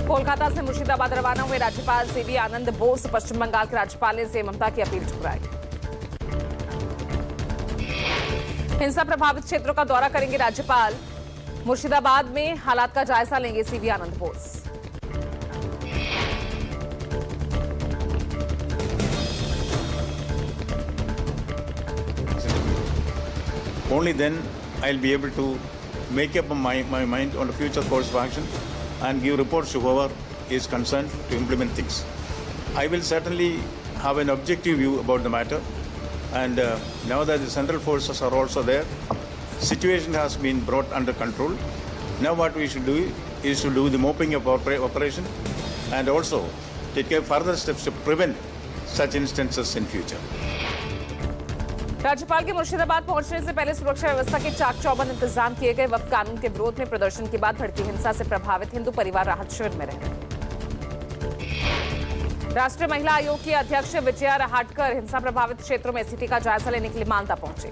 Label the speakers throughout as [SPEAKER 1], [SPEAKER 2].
[SPEAKER 1] कोलकाता से मुर्शिदाबाद रवाना हुए राज्यपाल सीवी आनंद बोस पश्चिम बंगाल के राज्यपाल ने सीएम ममता की अपील ठुकराई। हिंसा प्रभावित क्षेत्रों का दौरा करेंगे राज्यपाल। मुर्शिदाबाद में हालात का जायजा लेंगे CV Anand Bose.
[SPEAKER 2] Only then I'll be able to make up my mind on the future course of action and give reports to whoever is concerned to implement things. I will certainly have an objective view about the matter, and now that the central forces are also there, situation has been brought under control. Now what we should do is to do the mopping up operation and also take further steps to prevent such instances in future.
[SPEAKER 1] राज्यपाल के मुर्शिदाबाद पहुंचने से पहले सुरक्षा व्यवस्था के चाक चौबंद इंतजाम किए गए। वक्त कानून के विरोध में प्रदर्शन के बाद भड़की हिंसा से प्रभावित हिंदू परिवार राहत शिविर में रह रहे। राष्ट्रीय महिला आयोग की अध्यक्ष विजया रहाटकर हिंसा प्रभावित क्षेत्रों में स्थिति का जायजा लेने के लिए मालदा पहुंचे।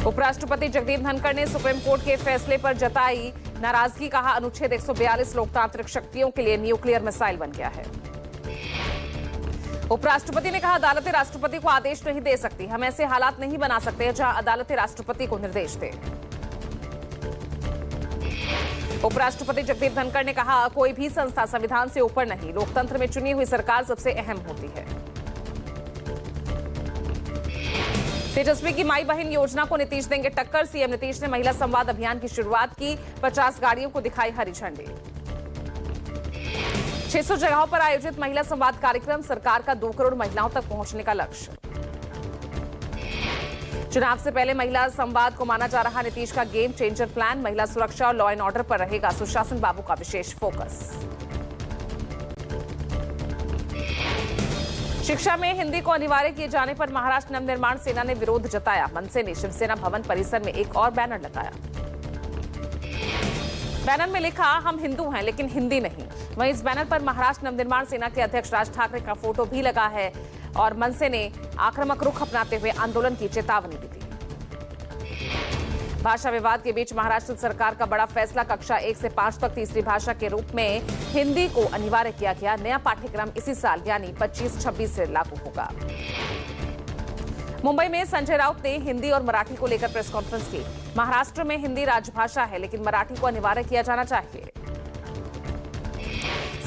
[SPEAKER 1] उपराष्ट्रपति जगदीप धनखड़ ने सुप्रीम कोर्ट के फैसले पर जताई नाराजगी। कहा अनुच्छेद 142 लोकतांत्रिक शक्तियों के लिए न्यूक्लियर मिसाइल बन गया है। उपराष्ट्रपति ने कहा अदालतें राष्ट्रपति को आदेश नहीं दे सकती। हम ऐसे हालात नहीं बना सकते जहां अदालतें राष्ट्रपति को निर्देश दें। उपराष्ट्रपति जगदीप धनखड़ ने कहा कोई भी संस्था संविधान से ऊपर नहीं। लोकतंत्र में चुनी हुई सरकार सबसे अहम होती है। तेजस्वी की माई बहन योजना को नीतीश देंगे टक्कर। सीएम नीतीश ने महिला संवाद अभियान की शुरुआत की। 50 गाड़ियों को दिखाई हरी झंडी। 600 जगहों पर आयोजित महिला संवाद कार्यक्रम। सरकार का 2 करोड़ महिलाओं तक पहुंचने का लक्ष्य। चुनाव से पहले महिला संवाद को माना जा रहा नीतीश का गेम चेंजर प्लान। महिला सुरक्षा और लॉ एंड ऑर्डर पर रहेगा सुशासन बाबू का विशेष फोकस। शिक्षा में हिंदी को अनिवार्य किए जाने पर महाराष्ट्र नवनिर्माण सेना ने विरोध जताया। मनसे ने शिवसेना भवन परिसर में एक और बैनर लगाया। बैनर में लिखा हम हिंदू हैं लेकिन हिंदी नहीं। वहीं इस बैनर पर महाराष्ट्र नवनिर्माण सेना के अध्यक्ष राज ठाकरे का फोटो भी लगा है और मनसे ने आक्रामक रुख अपनाते हुए आंदोलन की चेतावनी भी दी। भाषा विवाद के बीच महाराष्ट्र सरकार का बड़ा फैसला। कक्षा 1 से 5 तक तीसरी भाषा के रूप में हिंदी को अनिवार्य किया गया। नया पाठ्यक्रम इसी साल यानी 25-26 से लागू होगा। मुंबई में संजय राउत ने हिंदी और मराठी को लेकर प्रेस कॉन्फ्रेंस की। महाराष्ट्र में हिंदी राजभाषा है लेकिन मराठी को अनिवार्य किया जाना चाहिए।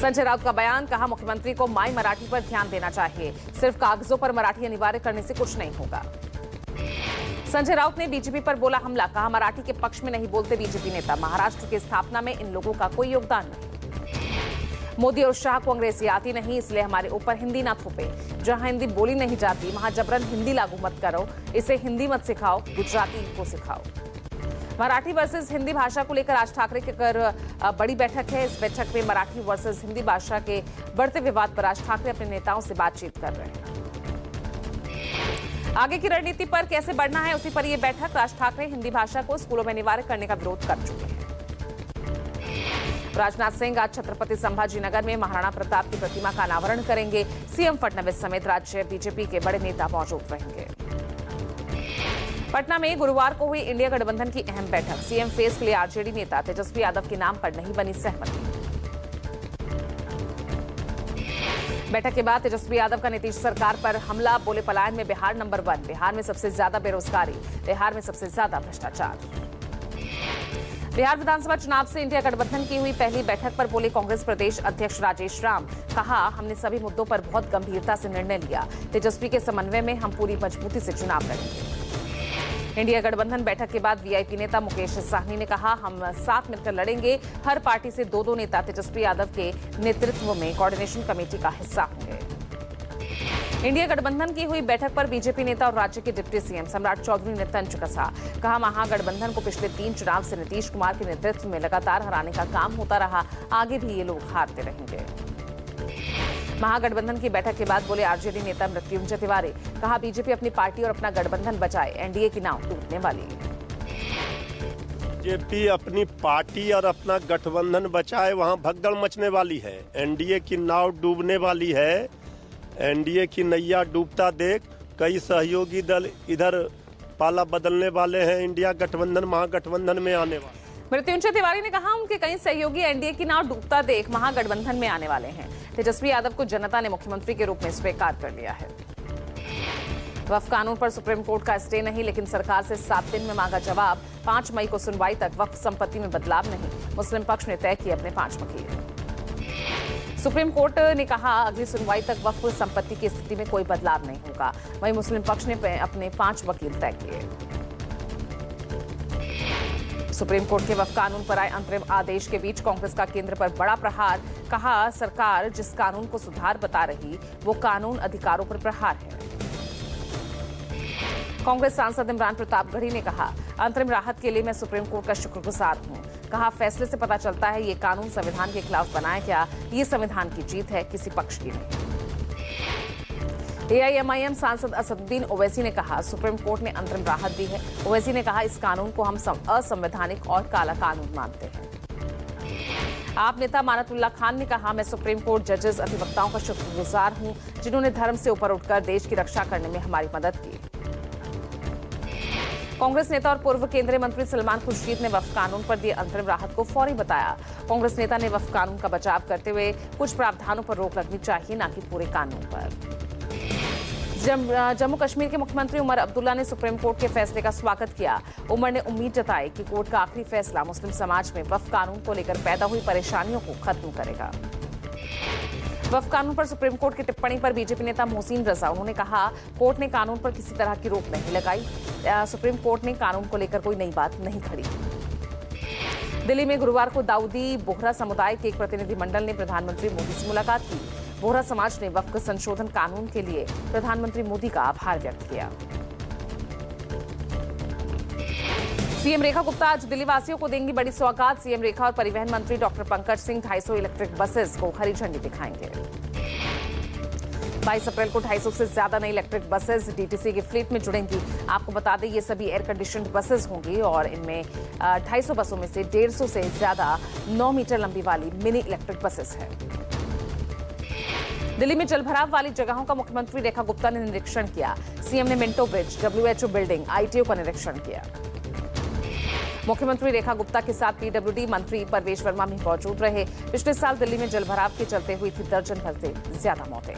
[SPEAKER 1] संजय राउत का बयान। कहा मुख्यमंत्री को माई मराठी पर ध्यान देना चाहिए। सिर्फ कागजों पर मराठी अनिवार्य करने से कुछ नहीं होगा। संजय राउत ने बीजेपी पर बोला हमला। कहा मराठी के पक्ष में नहीं बोलते बीजेपी नेता। महाराष्ट्र की स्थापना में इन लोगों का कोई योगदान नहीं। मोदी और शाह को अंग्रेजी आती नहीं इसलिए हमारे ऊपर हिंदी ना थोपे। जहां हिंदी बोली नहीं जाती वहां जबरन हिंदी लागू मत करो। इसे हिंदी मत सिखाओ, गुजराती को सिखाओ। मराठी वर्सेस हिंदी भाषा को लेकर राज ठाकरे की बड़ी बैठक है। इस बैठक में मराठी वर्सेस हिंदी भाषा के बढ़ते विवाद पर राज ठाकरे अपने नेताओं से बातचीत कर रहे हैं। आगे की रणनीति पर कैसे बढ़ना है उसी पर यह बैठक। राज ठाकरे हिंदी भाषा को स्कूलों में अनिवार्य करने का विरोध कर चुके हैं। राजनाथ सिंह आज छत्रपति संभाजीनगर में महाराणा प्रताप की प्रतिमा का अनावरण करेंगे। सीएम फडणवीस समेत राज्य बीजेपी के बड़े नेता मौजूद रहेंगे। पटना में गुरुवार को हुई इंडिया गठबंधन की अहम बैठक। सीएम फेस के लिए आरजेडी नेता तेजस्वी यादव के नाम पर नहीं बनी सहमति। बैठक के बाद तेजस्वी यादव का नीतीश सरकार पर हमला। बोले पलायन में बिहार नंबर 1। बिहार में सबसे ज्यादा बेरोजगारी। बिहार में सबसे ज्यादा भ्रष्टाचार। बिहार विधानसभा चुनाव से इंडिया गठबंधन की हुई पहली बैठक पर बोले कांग्रेस प्रदेश अध्यक्ष राजेश राम। कहा हमने सभी मुद्दों पर बहुत गंभीरता से निर्णय लिया। तेजस्वी के समन्वय में हम पूरी मजबूती से चुनाव लड़ेंगे। इंडिया गठबंधन बैठक के बाद वीआईपी नेता मुकेश साहनी ने कहा हम साथ मिलकर लड़ेंगे। हर पार्टी से 2-2 नेता तेजस्वी यादव के नेतृत्व में कोऑर्डिनेशन कमेटी का हिस्सा होंगे। इंडिया गठबंधन की हुई बैठक पर बीजेपी नेता और राज्य के डिप्टी सीएम सम्राट चौधरी ने तंज कसा। कहा महागठबंधन को पिछले 3 चुनाव से नीतीश कुमार के नेतृत्व में लगातार हराने का काम होता रहा। आगे भी ये लोग हारते रहेंगे। महागठबंधन की बैठक के बाद बोले आरजेडी नेता मृत्युंजय तिवारी। कहा बीजेपी अपनी पार्टी और अपना गठबंधन बचाए। एनडीए की नाव टूटने वाली।
[SPEAKER 3] बीजेपी अपनी पार्टी और अपना गठबंधन बचाए वहां भगदड़ मचने वाली है। एनडीए की नाव डूबने वाली है। एनडीए की नैया डूबता देख कई सहयोगी दल इधर पाला बदलने वाले हैं। इंडिया गठबंधन महागठबंधन में आने वाले।
[SPEAKER 1] मृत्युंजय तिवारी ने कहा उनके कई सहयोगी एनडीए की नाव डूबता देख महागठबंधन में आने वाले हैं। तेजस्वी यादव को जनता ने मुख्यमंत्री के रूप में स्वीकार कर लिया है। वक्फ कानून पर सुप्रीम कोर्ट का स्टे नहीं, लेकिन सरकार से 7 दिन में मांगा जवाब। 5 मई को सुनवाई तक वक्फ संपत्ति में बदलाव नहीं, मुस्लिम पक्ष ने तय किए अपने 5 वकील। सुप्रीम कोर्ट ने कहा अगली सुनवाई तक वक्फ संपत्ति की स्थिति में कोई बदलाव नहीं होगा। वहीं मुस्लिम पक्ष ने अपने 5 वकील तय किए। सुप्रीम कोर्ट के वक्फ कानून पर आए अंतरिम आदेश के बीच कांग्रेस का केंद्र पर बड़ा प्रहार। कहा सरकार जिस कानून को सुधार बता रही वो कानून अधिकारों पर प्रहार है। कांग्रेस सांसद इमरान प्रतापगढ़ी ने कहा अंतरिम राहत के लिए मैं सुप्रीम कोर्ट का शुक्रगुजार हूं। कहा फैसले से पता चलता है ये कानून संविधान के खिलाफ बनाया गया, ये संविधान की जीत है, किसी पक्ष की नहीं। एआईएमआईएम सांसद असदुद्दीन ओवैसी ने कहा सुप्रीम कोर्ट ने अंतरिम राहत दी है। ओवैसी ने कहा इस कानून को हम असंवैधानिक और काला कानून मानते हैं। आप नेता मानतुल्लाह खान ने कहा मैं सुप्रीम कोर्ट जजेस अधिवक्ताओं का शुक्रगुजार हूं जिन्होंने धर्म से ऊपर उठकर देश की रक्षा करने में हमारी मदद की। कांग्रेस नेता और पूर्व केंद्रीय मंत्री सलमान खुर्शीद ने वक्फ कानून पर दिए अंतरिम राहत को फौरी बताया। कांग्रेस नेता ने वक्फ कानून का बचाव करते हुए कुछ प्रावधानों पर रोक लगनी चाहिए, न कि पूरे कानून पर। जम्मू कश्मीर के मुख्यमंत्री उमर अब्दुल्ला ने सुप्रीम कोर्ट के फैसले का स्वागत किया। उमर ने उम्मीद जताई कि कोर्ट का आखिरी फैसला मुस्लिम समाज में वक्फ कानून को लेकर पैदा हुई परेशानियों को खत्म करेगा। वक्फ कानून पर सुप्रीम कोर्ट की टिप्पणी पर बीजेपी नेता मोहसिन रजा, उन्होंने कहा कोर्ट ने कानून पर किसी तरह की रोक नहीं लगाई। सुप्रीम कोर्ट ने कानून को लेकर कोई नई बात नहीं खड़ी। दिल्ली में गुरुवार को दाऊदी बोहरा समुदाय के एक प्रतिनिधिमंडल ने प्रधानमंत्री मोदी से मुलाकात की। बोहरा समाज ने वक्फ संशोधन कानून के लिए प्रधानमंत्री मोदी का आभार व्यक्त किया। सीएम रेखा गुप्ता आज दिल्ली वासियों को देंगी बड़ी सौगात। सीएम रेखा और परिवहन मंत्री doctor Pankaj Singh 250 electric buses को हरी झंडी दिखाएंगे। 22 अप्रैल को 250 से ज्यादा नई इलेक्ट्रिक बसेस डीटीसी की फ्लीट में जुड़ेंगी। आपको बता दें ये सभी एयर कंडीशनड बसेस होंगी और इनमें 250 बसों में से 150 से ज्यादा 9 मीटर लंबी वाली मिनी इलेक्ट्रिक बसेस हैं। दिल्ली में जलभराव वाली जगहों का मुख्यमंत्री रेखा गुप्ता ने निरीक्षण किया। सीएम ने Minto bridge, WHO building, ITO का निरीक्षण किया। मुख्यमंत्री रेखा गुप्ता के साथ पीडब्ल्यूडी मंत्री परवेश वर्मा भी मौजूद रहे। पिछले साल दिल्ली में जलभराव के चलते हुई थी दर्जन भर से ज्यादा मौतें।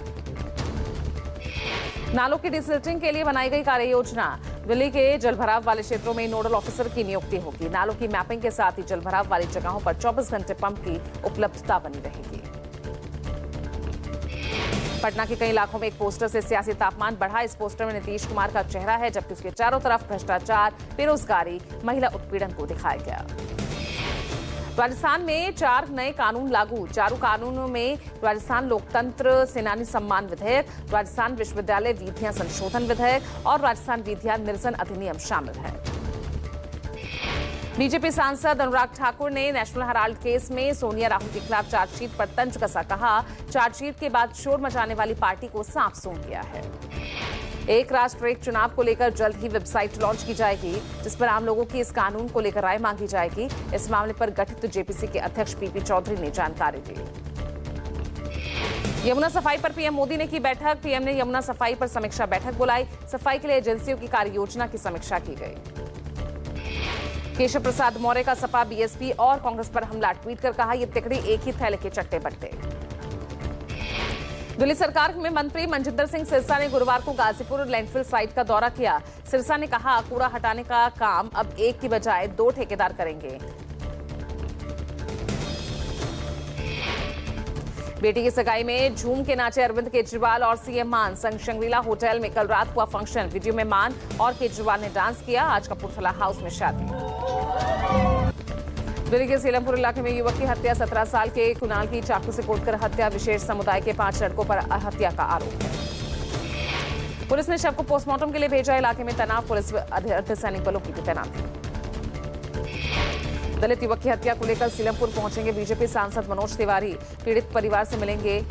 [SPEAKER 1] नालों की डिसिल्टिंग के लिए बनाई गई कार्य योजना। दिल्ली के जलभराव वाले क्षेत्रों में नोडल ऑफिसर की नियुक्ति होगी। नालों की मैपिंग के साथ ही जलभराव वाली जगहों पर 24 घंटे पंप की उपलब्धता बनी रहेगी। पटना के कई इलाकों में एक पोस्टर से सियासी तापमान बढ़ा। इस पोस्टर में नीतीश कुमार का चेहरा है, जबकि उसके चारों तरफ भ्रष्टाचार, बेरोजगारी, महिला उत्पीड़न को दिखाया गया। राजस्थान में 4 नए कानून लागू। 4 कानूनों में राजस्थान लोकतंत्र सेनानी सम्मान विधेयक, राजस्थान विश्वविद्यालय विधियां संशोधन विधेयक और राजस्थान विधियां निरसन अधिनियम शामिल है। बीजेपी सांसद अनुराग ठाकुर ने नेशनल हेराल्ड केस में सोनिया राहुल के खिलाफ चार्जशीट पर तंज कसा। कहा चार्जशीट के बाद शोर मचाने वाली पार्टी को साफ सूंघ गया है। एक राष्ट्र एक चुनाव को लेकर जल्द ही वेबसाइट लॉन्च की जाएगी, जिस पर आम लोगों की इस कानून को लेकर राय मांगी जाएगी। इस मामले पर गठित जेपीसी के अध्यक्ष पीपी चौधरी ने जानकारी दी। यमुना सफाई पर पीएम मोदी ने की बैठक। पीएम ने यमुना सफाई पर समीक्षा बैठक बुलाई। सफाई के लिए एजेंसियों की कार्य योजना की समीक्षा की गई। केशव प्रसाद मौर्य का सपा, बीएसपी और कांग्रेस पर हमला। ट्वीट कर कहा ये तिकड़ी एक ही थैले के चट्टे बट्टे। दिल्ली सरकार में मंत्री मनजिंदर सिंह सिरसा ने गुरुवार को गाजीपुर लैंडफिल साइट का दौरा किया। सिरसा ने कहा कूड़ा हटाने का काम अब एक की बजाय 2 ठेकेदार करेंगे। बेटी की सगाई में झूम के नाचे अरविंद केजरीवाल और सीएम मान। संग शंग्रीला होटल में कल रात हुआ फंक्शन। वीडियो में मान और केजरीवाल ने डांस किया। आज कपूरथला हाउस में शादी। दिल्ली के सीलमपुर इलाके में युवक की हत्या। 17 साल के कुणाल की चाकू से कूटकर हत्या। विशेष समुदाय के 5 लड़कों पर हत्या का आरोप है। पुलिस ने शव को पोस्टमार्टम के लिए भेजा। इलाके में तनाव, पुलिस अर्धसैनिक बलों की तैनाती। दलित युवक की हत्या को लेकर सीलमपुर पहुंचेंगे बीजेपी सांसद मनोज तिवारी। पीड़ित परिवार से मिलेंगे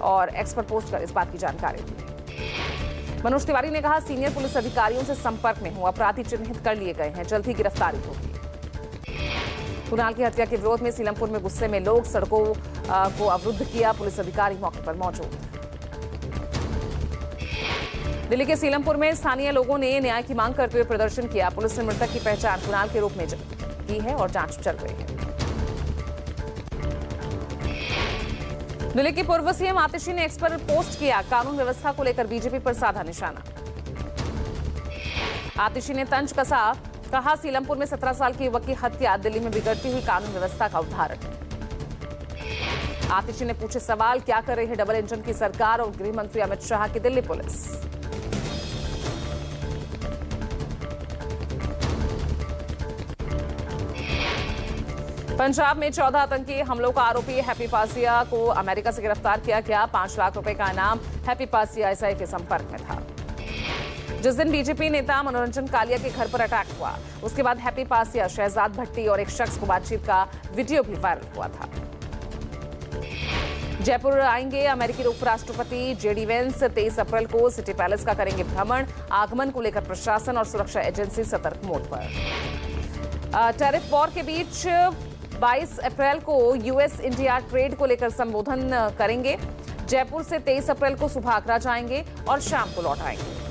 [SPEAKER 1] और एक्स पर पोस्ट कर इस बात की जानकारी दी। मनोज तिवारी ने कहा सीनियर पुलिस अधिकारियों से संपर्क में हूं, अपराधी चिन्हित कर लिए गए हैं, जल्द ही गिरफ्तारी होगी। कुणाल की हत्या के विरोध में सीलमपुर में गुस्से में लोग सड़कों को अवरुद्ध किया। पुलिस अधिकारी मौके पर मौजूद। दिल्ली के सीलमपुर में स्थानीय लोगों ने न्याय की मांग करते हुए प्रदर्शन किया। पुलिस ने मृतक की पहचान कुणाल के रूप में की है और जांच चल रही है। दिल्ली की पूर्व सीएम आतिशी ने एक्स पर पोस्ट किया, कानून व्यवस्था को लेकर बीजेपी पर साधा निशाना। आतिशी ने तंज कसा, कहा सीलमपुर में 17 साल के युवक की हत्या दिल्ली में बिगड़ती हुई कानून व्यवस्था का उदाहरण है। आतिशी ने पूछे सवाल, क्या कर रही है डबल इंजन की सरकार और गृह मंत्री अमित शाह की दिल्ली पुलिस। पंजाब में 14 आतंकी हमलों का आरोपी हैप्पी पासिया को अमेरिका से गिरफ्तार किया गया। 5 लाख रुपए का इनाम। हैप्पी पासिया एसआई के संपर्क में था। जिस दिन बीजेपी नेता मनोरंजन कालिया के घर पर अटैक हुआ, उसके बाद हैप्पी पासिया, शहजाद भट्टी और एक शख्स को बातचीत का वीडियो भी वायरल हुआ था। जयपुर आएंगे अमेरिकी उपराष्ट्रपति जेडी वेंस। 23 अप्रैल को सिटी पैलेस का करेंगे भ्रमण। आगमन को लेकर प्रशासन और सुरक्षा एजेंसी सतर्क मोड पर। टैरिफ वॉर के बीच 22 अप्रैल को यूएस इंडिया ट्रेड को लेकर संबोधन करेंगे। जयपुर से 23 अप्रैल को सुबह आगरा जाएंगे और शाम को लौट आएंगे।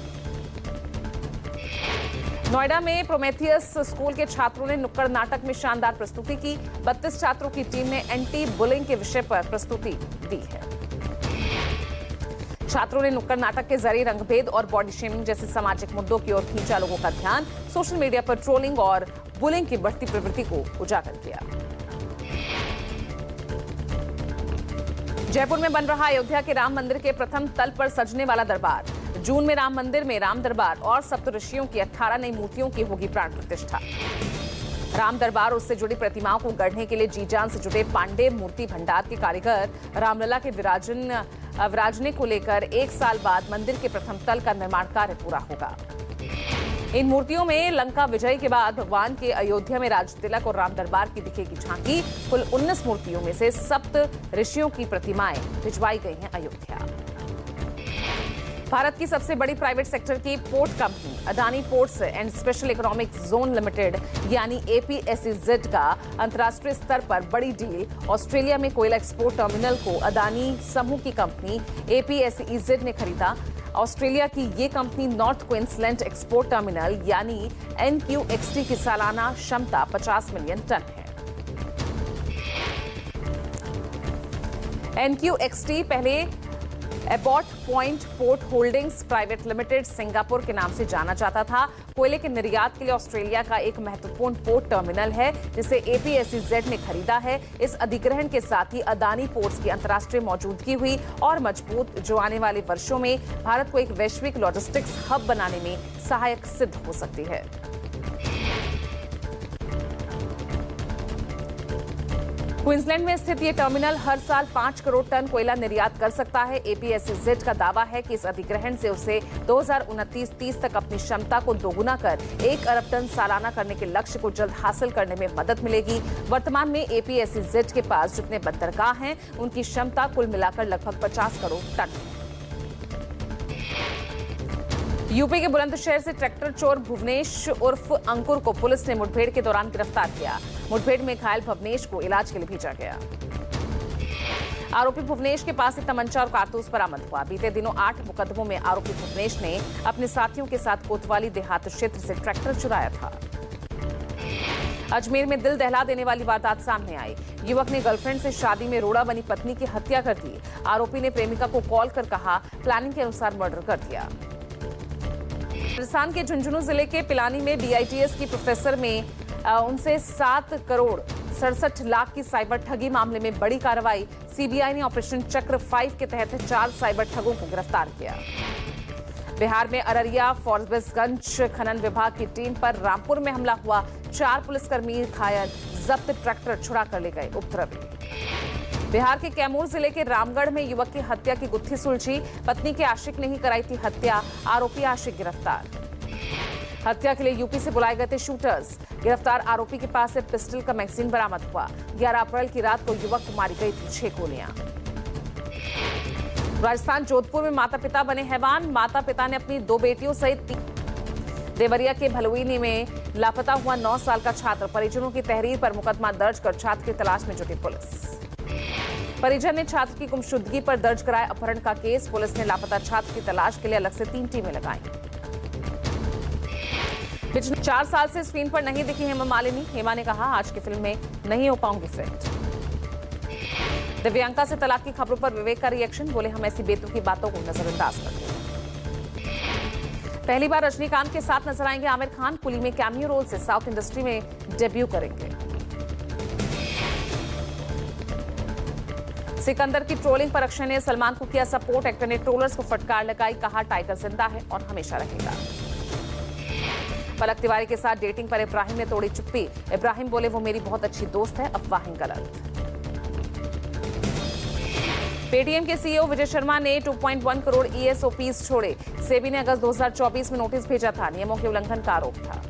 [SPEAKER 1] नोएडा में प्रोमेथियस स्कूल के छात्रों ने नुक्कड़ नाटक में शानदार प्रस्तुति की। 32 छात्रों की टीम ने एंटी बुलिंग के विषय पर प्रस्तुति दी है। छात्रों ने नुक्कड़ नाटक के जरिए रंगभेद और बॉडी शेमिंग जैसे सामाजिक मुद्दों की ओर खींचा लोगों का ध्यान। सोशल मीडिया पर ट्रोलिंग और बुलिंग की बढ़ती प्रवृत्ति को उजागर किया। जयपुर में बन रहा अयोध्या के राम मंदिर के प्रथम तल पर सजने वाला दरबार। जून में राम मंदिर में राम दरबार और सप्तऋषियों की 18 नई मूर्तियों की होगी प्राण प्रतिष्ठा। राम दरबार और उससे जुड़ी प्रतिमाओं को गढ़ने के लिए जी जान से जुटे पांडे मूर्ति भंडार के कारीगर रामलला के विराजने को लेकर 1 साल बाद मंदिर के प्रथम तल का निर्माण कार्य पूरा होगा। इन मूर्तियों में लंका विजय के बाद भगवान के अयोध्या में राज तिलक और राम दरबार की दिखेगी झांकी। कुल 19 मूर्तियों में से सप्त ऋषियों की प्रतिमाएं भिजवाई गई हैं अयोध्या। भारत की सबसे बड़ी प्राइवेट सेक्टर की port company Adani ports and special economic zone limited यानी एपीएसईजेड का अंतर्राष्ट्रीय स्तर पर बड़ी डील। ऑस्ट्रेलिया में कोयला एक्सपोर्ट टर्मिनल को अडानी समूह की कंपनी एपीएसईजेड ने खरीदा। ऑस्ट्रेलिया की ये company north Queensland export terminal यानी एनक्यूएक्सटी की सालाना क्षमता 50 मिलियन टन है। एनक्यूएक्सटी पहले Abbott point port holdings private limited Singapore के नाम से जाना जाता था। कोयले के निर्यात के लिए ऑस्ट्रेलिया का एक महत्वपूर्ण पोर्ट टर्मिनल है जिसे एपीएसईजेड ने खरीदा है। इस अधिग्रहण के साथ ही अडानी पोर्ट्स की अंतर्राष्ट्रीय मौजूदगी हुई और मजबूत, जो आने वाले वर्षों में भारत को एक वैश्विक लॉजिस्टिक्स हब बनाने में सहायक सिद्ध हो सकती है। क्वींसलैंड में स्थित ये टर्मिनल हर साल 5 करोड़ टन कोयला निर्यात कर सकता है। एपीएसईजेड का दावा है कि इस अधिग्रहण से उसे 2029-30 तक अपनी क्षमता को दोगुना कर 1 अरब टन सालाना करने के लक्ष्य को जल्द हासिल करने में मदद मिलेगी। वर्तमान में एपीएसईजेड के पास जितने बंदरगाह हैं, उनकी क्षमता कुल मिलाकर लगभग 50 करोड़ टन है। यूपी के बुलंदशहर से ट्रैक्टर चोर भुवनेश उर्फ अंकुर को पुलिस ने मुठभेड़ के दौरान गिरफ्तार किया। मुठभेड़ में घायल भुवनेश को इलाज के लिए भेजा गया। आरोपी भुवनेश के पास से तमंचा और कारतूस बरामद हुआ। बीते दिनों 8 मुकदमों में आरोपी भुवनेश ने अपने साथियों के साथ कोतवाली देहात क्षेत्र से ट्रैक्टर चुराया था। अजमेर में दिल दहला देने वाली वारदात सामने आई। युवक ने गर्लफ्रेंड से शादी में रोड़ा बनी पत्नी की हत्या कर दी। आरोपी ने प्रेमिका को कॉल कर कहा, प्लानिंग के अनुसार मर्डर कर दिया। राजस्थान के झुंझुनू जिले के पिलानी में बीआईटीएस की प्रोफेसर में उनसे 7 करोड़ 67 लाख की साइबर ठगी मामले में बड़ी कार्रवाई। सीबीआई ने ऑपरेशन चक्र 5 के तहत 4 साइबर ठगों को गिरफ्तार किया। बिहार में अररिया फॉरबिसगंज खनन विभाग की टीम पर रामपुर में हमला हुआ। 4 पुलिसकर्मी घायल, जब्त ट्रैक्टर छुड़ा कर ले गए उपद्रवी। बिहार के कैमूर जिले के रामगढ़ में युवक की हत्या की गुत्थी सुलझी। पत्नी के आशिक ने ही कराई थी हत्या। आरोपी आशिक गिरफ्तार। हत्या के लिए यूपी से बुलाए गए थे शूटर्स। गिरफ्तार आरोपी के पास से पिस्टल का मैगजीन बरामद हुआ। 11 अप्रैल की रात को युवक को मारी गई थी 6 गोलियां। राजस्थान जोधपुर में माता पिता बने हैवान। माता पिता ने अपनी 2 बेटियों सहित देवरिया के भलुईनी में लापता हुआ 9 साल का छात्र। परिजनों की तहरीर पर मुकदमा दर्ज कर छात्र की तलाश में जुटी पुलिस। परिजन ने छात्र की गुमशुदगी पर दर्ज कराया अपहरण का केस। पुलिस ने लापता छात्र की तलाश के लिए अलग से 3 टीमें लगाई। पिछले 4 साल से स्क्रीन पर नहीं दिखी हेमा मालिनी। हेमा ने कहा, आज की फिल्म में नहीं हो पाऊंगी फिट। दिव्यांका से तलाक की खबरों पर विवेक का रिएक्शन। बोले, हम ऐसी बेतुकी बातों को नजरअंदाज करते हैं। पहली बार रजनीकांत के साथ नजर आएंगे आमिर खान। कुली में कैमियो रोल से साउथ इंडस्ट्री में डेब्यू करेंगे। सिकंदर की ट्रोलिंग पर अक्षय ने सलमान को किया सपोर्ट। एक्टर ने ट्रोलर्स को फटकार लगाई, कहा टाइगर जिंदा है और हमेशा रहेगा। पलक तिवारी के साथ डेटिंग पर इब्राहिम ने तोड़ी चुप्पी। इब्राहिम बोले, वो मेरी बहुत अच्छी दोस्त है, अफवाहें गलत। पेटीएम के सीईओ विजय शर्मा ने 2.1 करोड़ ESOPs छोड़े। सेबी ने अगस्त 2024 में नोटिस भेजा था। नियमों के उल्लंघन का आरोप था।